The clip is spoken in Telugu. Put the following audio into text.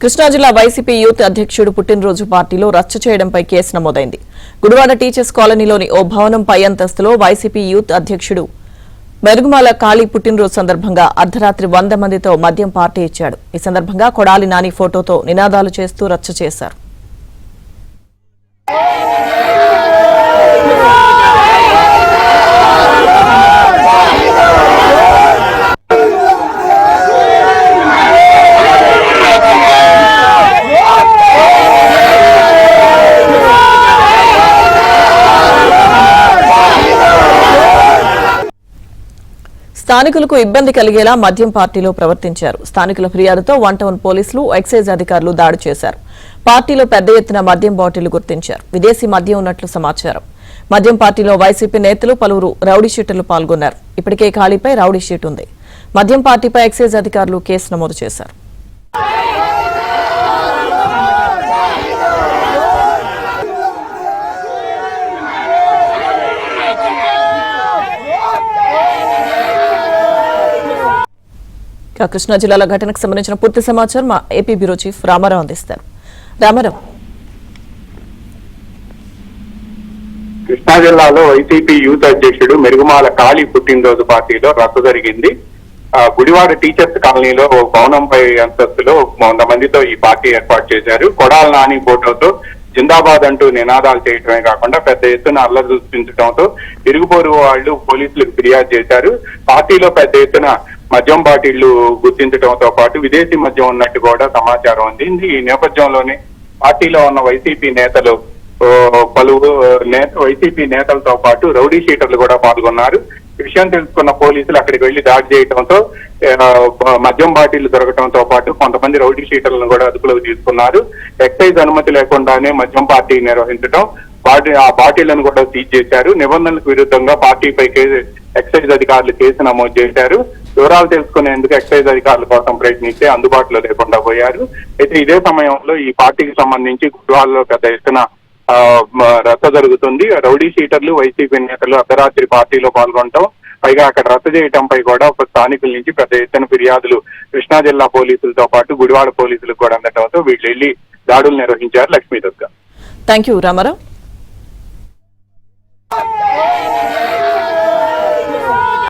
కృష్ణా జిల్లా వైసీపీ యూత్ అధ్యక్షుడు పుట్టినరోజు పార్టీలో రచ్చ చేయడంపై కేసు నమోదైంది. గుడివాడ టీచర్స్ కాలనీలోని ఓ భవనం పై అంతస్తులో వైసీపీ యూత్ అధ్యక్షుడు మెరుగుమాల కాళీ పుట్టినరోజు సందర్భంగా అర్ధరాత్రి 100 మందితో మద్యం పార్టీ ఇచ్చాడు. ఈ సందర్భంగా కొడాలి నాని ఫోటోతో నినాదాలు చేస్తూ రచ్చ చేశారు. స్థానికులకు ఇబ్బంది కలిగేలా మద్యం పార్టీలో ప్రవర్తించారు. స్థానికుల ఫిర్యాదుతో 1 టౌన్ పోలీసులు, ఎక్సైజ్ అధికారులు దాడి చేశారు. పార్టీలో పెద్ద ఎత్తున మద్యం బాటిళ్లు గుర్తించారు. విదేశీ మద్యం ఉన్నట్లు సమాచారం. మద్యం పార్టీలో వైసీపీ నేతలు, పలువురు రౌడీ షీటర్లు పాల్గొన్నారు. ఇప్పటికే ఖాళీపై రౌడీ షీట్ ఉంది. మద్యం పార్టీపై ఎక్సైజ్ అధికారులు కేసు నమోదు చేశారు. కృష్ణా జిల్లాల ఘటనకు సంబంధించిన పూర్తి సమాచారం మా ఏపీ బ్యూరో చీఫ్ రామారావు అందిస్తారు. రామారావు, కృష్ణా జిల్లాలో వైసీపీ యూత్ అధ్యక్షుడు మెరుగుమాల కాళీ పుట్టినరోజు పార్టీలో రచ్చ జరిగింది. గుడివాడ టీచర్స్ కాలనీలో భవనంపై అంతస్తులో 100 మందితో ఈ పార్టీ ఏర్పాటు చేశారు. కొడాలి నాని ఫోటోతో జిందాబాద్ అంటూ నినాదాలు చేయడమే కాకుండా పెద్ద ఎత్తున అల్లరి సృష్టించడంతో ఇరుగుపొరుగు వాళ్ళు పోలీసులకు ఫిర్యాదు చేశారు. పార్టీలో పెద్ద ఎత్తున మద్యం బాటిళ్లు గుర్తించడంతో పాటు విదేశీ మద్యం ఉన్నట్టు కూడా సమాచారం ఉంది. ఈ నేపథ్యంలోనే పార్టీలో ఉన్న వైసీపీ నేతలు, వైసీపీ నేతలతో పాటు రౌడీ షీటర్లు కూడా పాల్గొన్నారు. ఈ విషయం తెలుసుకున్న పోలీసులు అక్కడికి వెళ్లి దాడి చేయడంతో మద్యం బాటిళ్లు దొరకడంతో పాటు కొంతమంది రౌడీ షీటర్లను కూడా అదుపులోకి తీసుకున్నారు. ఎక్సైజ్ అనుమతి లేకుండానే మద్యం పార్టీ నిర్వహించడం, ఆ బాటిళ్లను కూడా సీజ్ చేశారు. నిబంధనలకు విరుద్ధంగా పార్టీపై ఎక్సైజ్ అధికారులు కేసు నమోదు చేశారు. వివరాలు తెలుసుకునేందుకు ఎక్సైజ్ అధికారుల కోసం ప్రయత్నిస్తే అందుబాటులో లేకుండా పోయారు. అయితే ఇదే సమయంలో ఈ పార్టీకి సంబంధించి గుడివాడలో పెద్ద ఎత్తున రచ్చ జరుగుతుంది. రౌడీ షీటర్లు, వైసీపీ నేతలు అర్ధరాత్రి పార్టీలో పాల్గొనడం, పైగా అక్కడ రచ్చ చేయడంపై కూడా స్థానికుల నుంచి పెద్ద ఎత్తున ఫిర్యాదులు కృష్ణా జిల్లా పోలీసులతో పాటు గుడివాడ పోలీసులకు కూడా అందడంతో వీళ్ళు వెళ్లి దాడులు నిర్వహించారు. లక్ష్మీ దుర్గా. Thank you Ramarao.